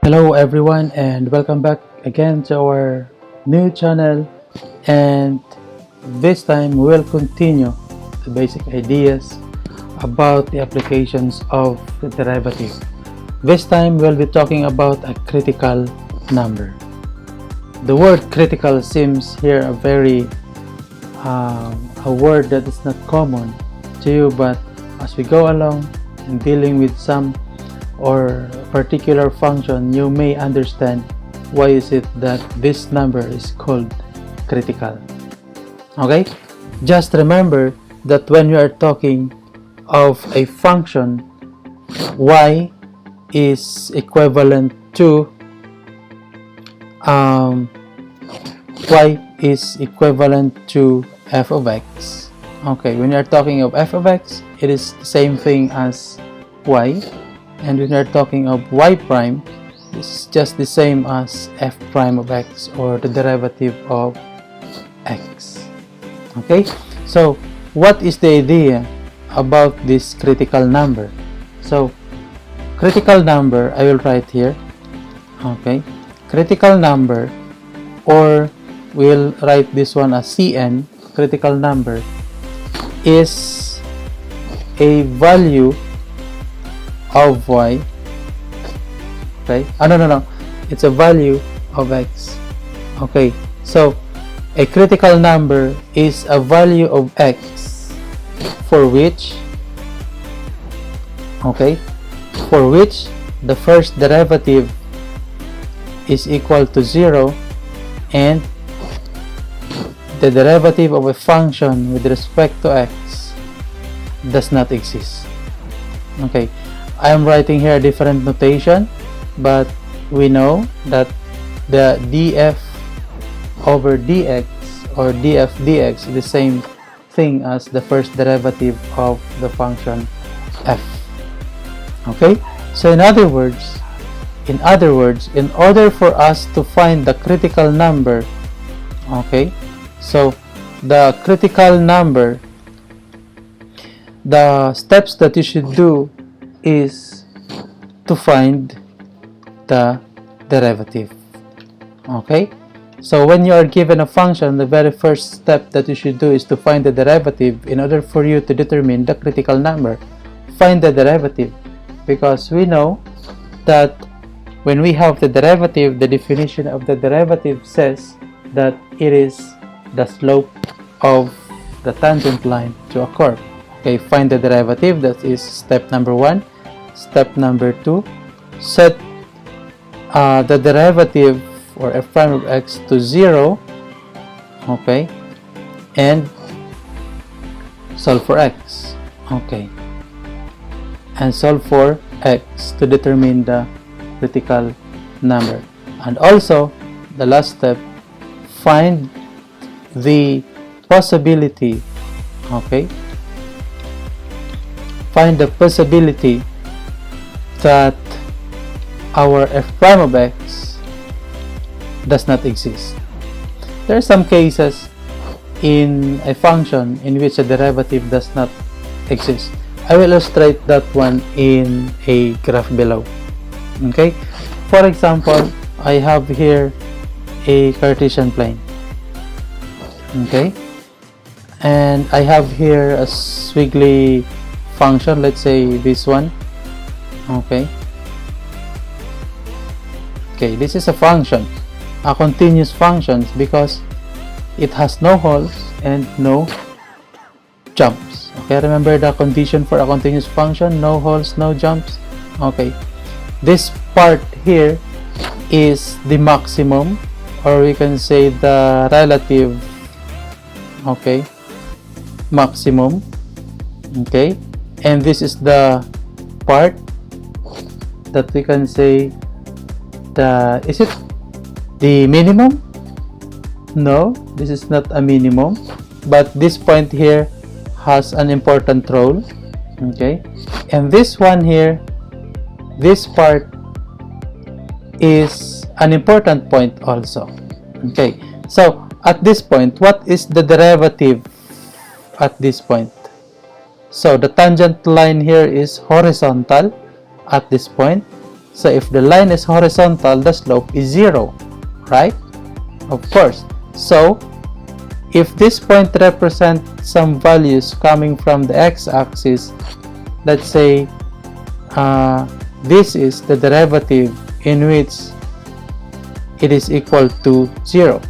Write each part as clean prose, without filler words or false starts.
Hello everyone and welcome back again to our new channel, and this time we will continue the basic ideas about the applications of the derivative. This time we'll be talking about a critical number. The word critical seems here a word that is not common to you, but as we go along in dealing with some or particular function, you may understand why is it that this number is called critical. Okay, just remember that when you are talking of a function, y is equivalent to f of x. Okay, when you are talking of f of x, it is the same thing as y. And when we are talking of y prime, it's just the same as f prime of x, or the derivative of x. Okay, so what is the idea about this critical number? So critical number, I will write here. Okay, critical number, or we'll write this one as Cn. Critical number is a value of y. Okay, no, it's a value of x. Okay, so a critical number is a value of x for which the first derivative is equal to 0 and the derivative of a function with respect to x does not exist. Okay, I am writing here a different notation, but we know that the df over dx or df dx is the same thing as the first derivative of the function f. Okay, so in other words, in order for us to find the critical number, okay, so the critical number, the steps that you should do is to find the derivative. Okay, so when you are given a function, the very first step that you should do is to find the derivative in order for you to determine the critical number. Find the derivative, because we know that when we have the derivative, the definition of the derivative says that it is the slope of the tangent line to a curve. Okay, find the derivative, that is step number 1. Step number 2, set the derivative or f prime of x to 0, okay, and solve for x. Okay, and solve for x to determine the critical number. And also the last step, find the possibility, okay, find the possibility that our f prime of x does not exist. There are some cases in a function in which a derivative does not exist. I will illustrate that one in a graph below. Okay, for example, I have here a Cartesian plane. Okay, and I have here a squiggly function, let's say this one. Okay, this is a function, a continuous function, because it has no holes and no jumps. Okay, remember the condition for a continuous function: no holes, no jumps. Okay, this part here is the maximum, or we can say the relative, okay, maximum. Okay, and this is the part that we can say is it the minimum? No, this is not a minimum, but this point here has an important role. Okay, and this one here, this part is an important point also. Okay, so at this point, what is the derivative at this point? So the tangent line here is horizontal at this point. So if the line is horizontal, the slope is 0, right? Of course. So if this point represents some values coming from the x-axis, let's say this is the derivative in which it is equal to 0.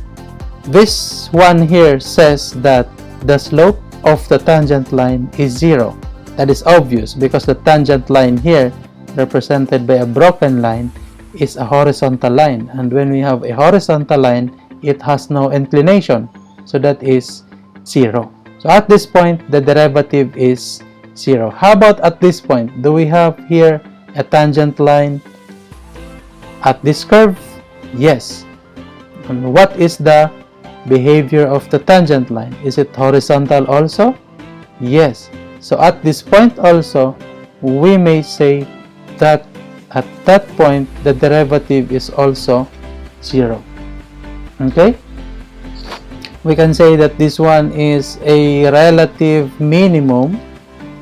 This one here says that the slope of the tangent line is 0. That is obvious because the tangent line here, represented by a broken line, is a horizontal line. And when we have a horizontal line, it has no inclination. So that is 0. So at this point, the derivative is 0. How about at this point? Do we have here a tangent line at this curve? Yes. And what is the behavior of the tangent line? Is it horizontal also? Yes. So at this point also, we may say that at that point, the derivative is also 0. Okay? We can say that this one is a relative minimum.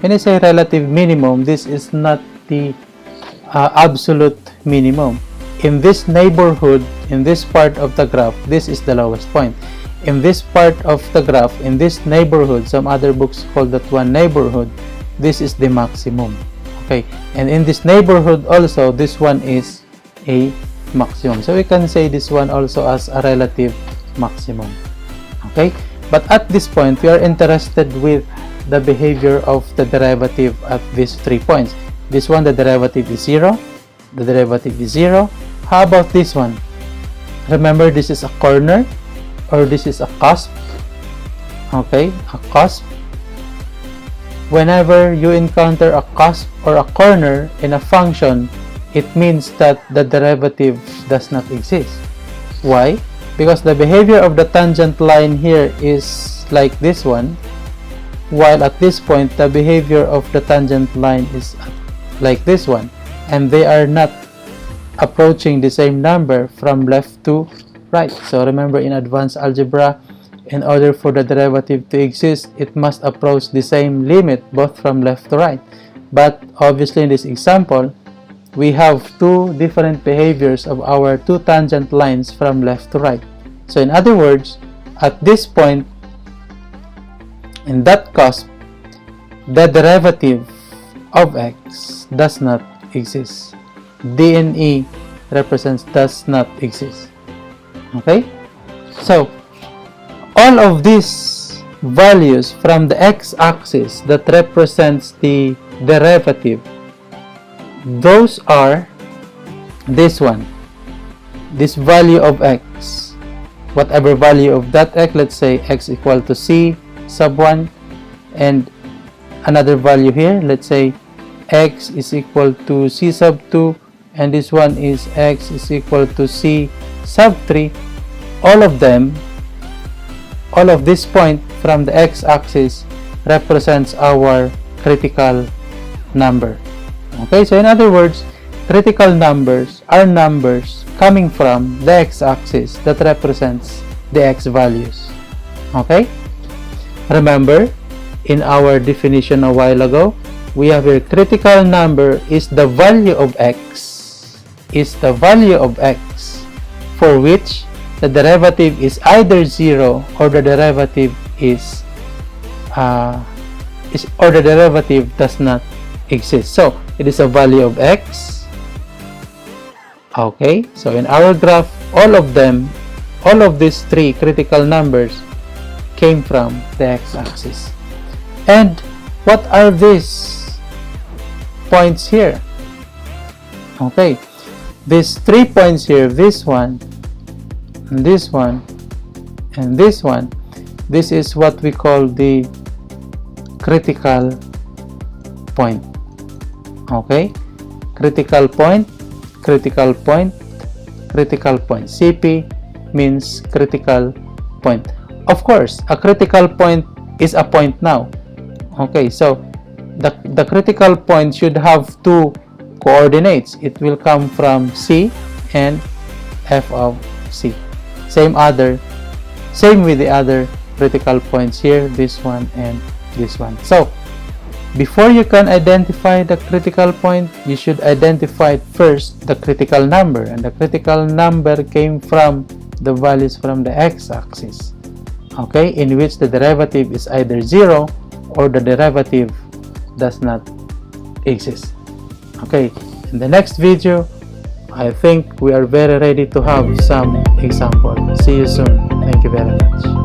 When I say relative minimum, this is not the absolute minimum. In this neighborhood, in this part of the graph, this is the lowest point. In this part of the graph, in this neighborhood, some other books call that one neighborhood, this is the maximum. Okay, and in this neighborhood also, this one is a maximum. So we can say this one also as a relative maximum. Okay, but at this point, we are interested with the behavior of the derivative at these 3 points. This one, the derivative is 0. The derivative is 0. How about this one? Remember, this is a corner or this is a cusp. Okay, a cusp. Whenever you encounter a cusp or a corner in a function, it means that the derivative does not exist. Why? Because the behavior of the tangent line here is like this one, while at this point, the behavior of the tangent line is like this one, and they are not approaching the same number from left to right. So remember, in advanced algebra, in order for the derivative to exist, it must approach the same limit both from left to right. But obviously in this example, we have two different behaviors of our two tangent lines from left to right. So in other words, at this point, in that cusp, the derivative of x does not exist. DNE represents does not exist. Okay? So, all of these values from the x-axis that represents the derivative, those are this one, this value of x. Whatever value of that x, let's say x equal to c sub 1, and another value here, let's say x is equal to c sub 2, and this one is x is equal to c sub 3. All of them, all of this point from the x-axis represents our critical number. Okay, so in other words, critical numbers are numbers coming from the x-axis that represents the x values. Okay, remember, in our definition a while ago, we have a critical number is the value of x, for which the derivative is either 0 or the derivative is or the derivative does not exist. So it is a value of x. Okay, so in our graph, all of them, all of these three critical numbers came from the x-axis. And what are these points here? Okay, these 3 points here, this one, and this one, and this one, this is what we call the critical point. Okay, critical point, critical point, critical point. CP means critical point. Of course, a critical point is a point now. Okay, so the critical point should have two coordinates. It will come from C and f of C. Same with the other critical points here, this one and this one. So before you can identify the critical point, you should identify first the critical number, and the critical number came from the values from the x-axis, okay, in which the derivative is either 0 or the derivative does not exist. Okay, in the next video, I think we are very ready to have some example. See you soon. Thank you very much.